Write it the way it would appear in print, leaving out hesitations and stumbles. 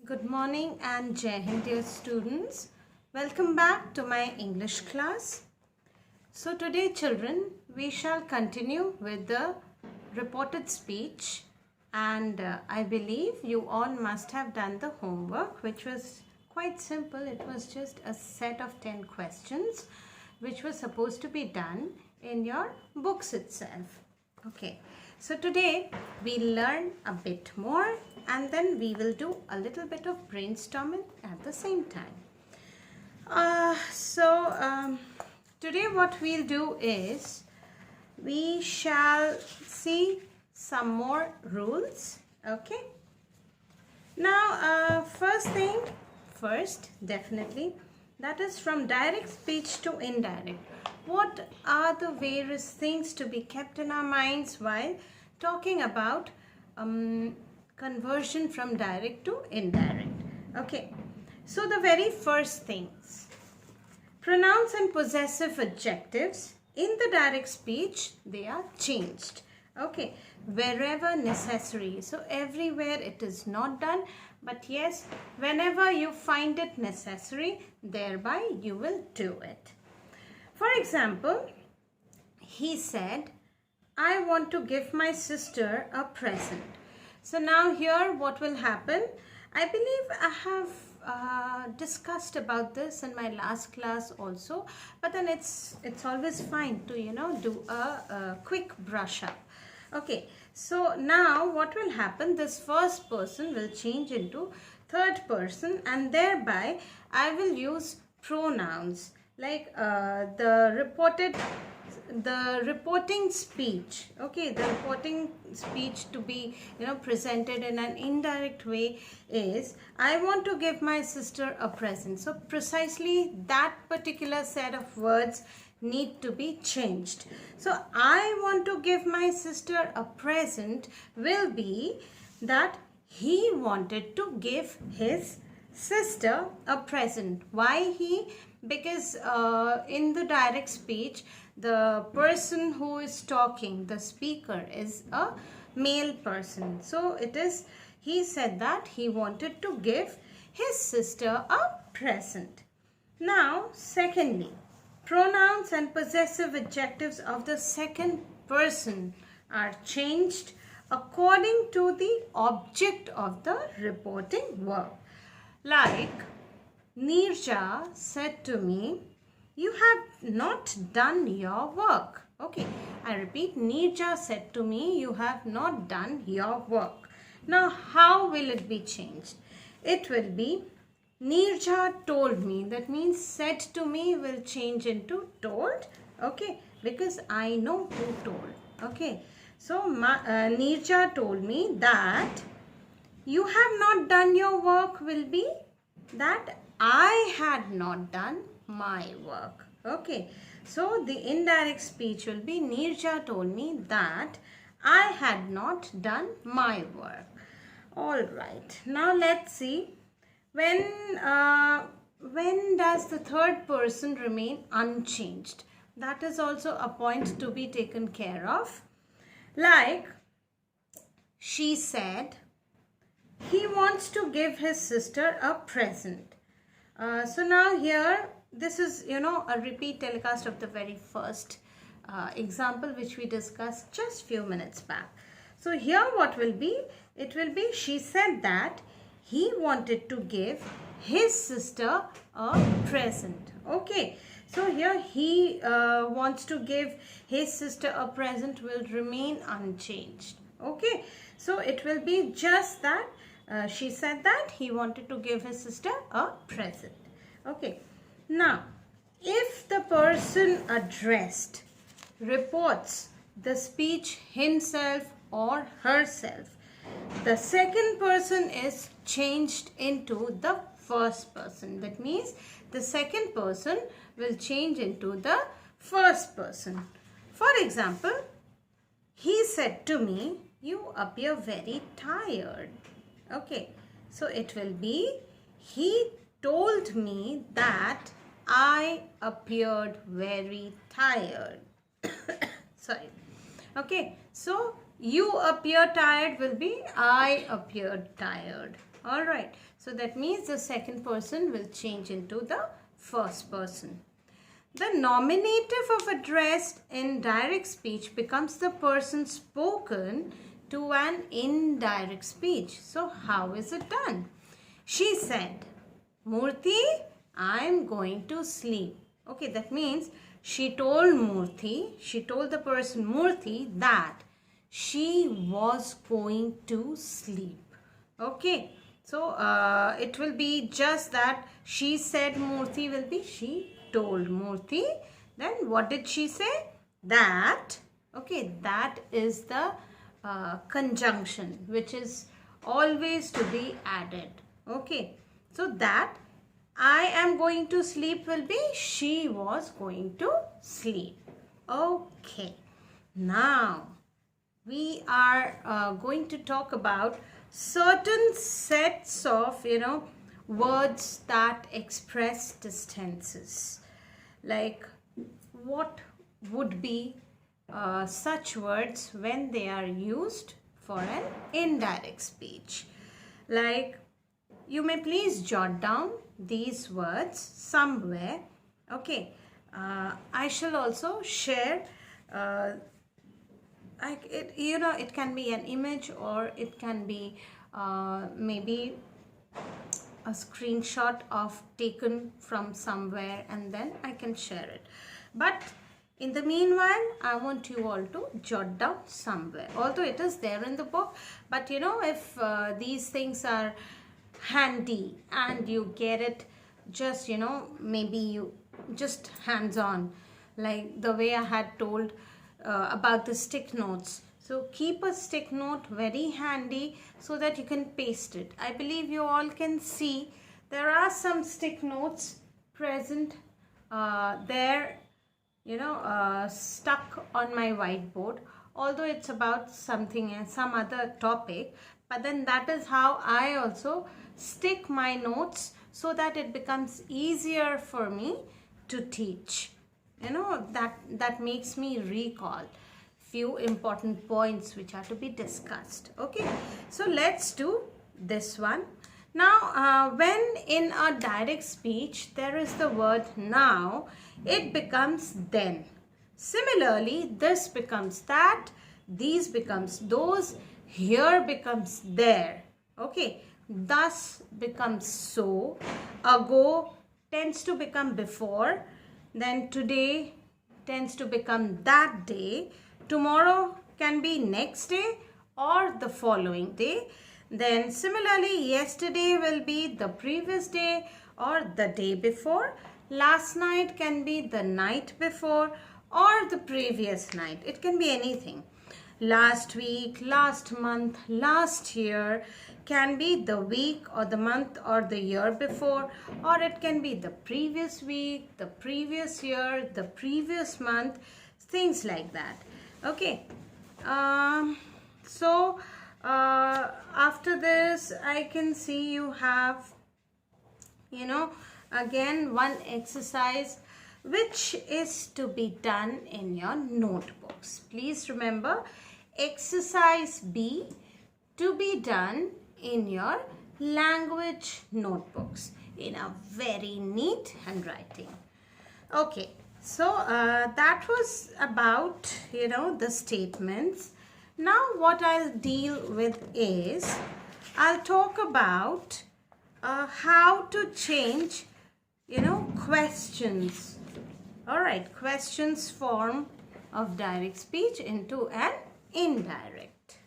Good morning and Jai Hind, dear students. Welcome back to my English class. So today, children, we shall continue with the reported speech, and I believe you all must have done the homework, which was quite simple. It was just a set of 10 questions which was supposed to be done in your books itself. Okay, so today we learn a bit more and then we will do a little bit of brainstorming at the same time. Today what we'll do is we shall see some more rules. Okay. Now, first, definitely, that is from direct speech to indirect. What are the various things to be kept in our minds while talking about conversion from direct to indirect? Okay, so the very first things, pronouns and possessive adjectives in the direct speech, they are changed. Okay, wherever necessary. So everywhere it is not done, but yes, whenever you find it necessary, thereby you will do it. For example, he said, I want to give my sister a present. So now here what will happen? I believe I have discussed about this in my last class also, but then it's always fine to do a quick brush up. Okay, so now what will happen? This first person will change into third person, and thereby I will use pronouns like the reporting speech. Okay, the reporting speech to be presented in an indirect way is, I want to give my sister a present. So precisely that particular set of words need to be changed. So I want to give my sister a present will be that he wanted to give his sister a present. Why he? Because in the direct speech, the person who is talking, the speaker, is a male person. So it is, he said that he wanted to give his sister a present. Now, secondly, pronouns and possessive adjectives of the second person are changed according to the object of the reporting verb. Like, Nirja said to me, you have not done your work. Okay, I repeat, Nirja said to me, you have not done your work. Now, how will it be changed? It will be, Nirja told me. That means said to me will change into told. Okay, because I know who told. Okay, so Nirja told me that you have not done your work will be that I had not done my work. Okay, so the indirect speech will be, Nirja told me that I had not done my work. All right, now let's see. When does the third person remain unchanged? That is also a point to be taken care of. Like, she said, he wants to give his sister a present. So now here, this is, a repeat telecast of the very first example which we discussed just few minutes back. So here what will be? It will be, she said that he wanted to give his sister a present. Okay, so here he wants to give his sister a present will remain unchanged. Okay, so it will be just that she said that he wanted to give his sister a present. Okay, now if the person addressed reports the speech himself or herself, the second person is changed into the first person. That means the second person will change into the first person. For example, he said to me, you appear very tired. Okay, so it will be, he told me that I appeared very tired. Sorry. Okay, so you appear tired will be I appeared tired. All right. So that means the second person will change into the first person. The nominative of addressed in direct speech becomes the person spoken to an indirect speech. So how is it done? She said, Murthy, I'm going to sleep. Okay, that means she told the person Murthy that she was going to sleep. Okay, so it will be just that she said Murthy will be she told Murthy. Then what did she say? That. Okay, that is the conjunction which is always to be added. Okay, so that I am going to sleep will be she was going to sleep. Okay, now we are going to talk about certain sets of words that express distances. Like what would be such words when they are used for an indirect speech? Like, you may please jot down these words somewhere. Okay, I shall also share it can be an image, or it can be maybe a screenshot of taken from somewhere, and then I can share it. But in the meanwhile, I want you all to jot down somewhere, although it is there in the book. But if these things are handy and you get it just maybe you just hands on, like the way I had told about the stick notes. So keep a stick note very handy so that you can paste it. I believe you all can see there are some stick notes present there, stuck on my whiteboard, although it's about something, some other topic. But then that is how I also stick my notes so that it becomes easier for me to teach. That makes me recall few important points which are to be discussed. Okay, so let's do this one. Now, when in a direct speech there is the word now, it becomes then. Similarly, this becomes that, these becomes those, here becomes there. Okay, thus becomes so, ago tends to become before, then today tends to become that day, tomorrow can be next day or the following day. Then similarly, yesterday will be the previous day or the day before. Last night can be the night before or the previous night. It can be anything. Last week, last month, last year can be the week or the month or the year before, or it can be the previous week, the previous year, the previous month, things like that. Okay, so after this I can see you have again one exercise which is to be done in your notebooks. Please remember, exercise B to be done in your language notebooks in a very neat handwriting. Okay, so that was about the statements. Now what I'll deal with is I'll talk about how to change questions. All right, questions form of direct speech into an indirect.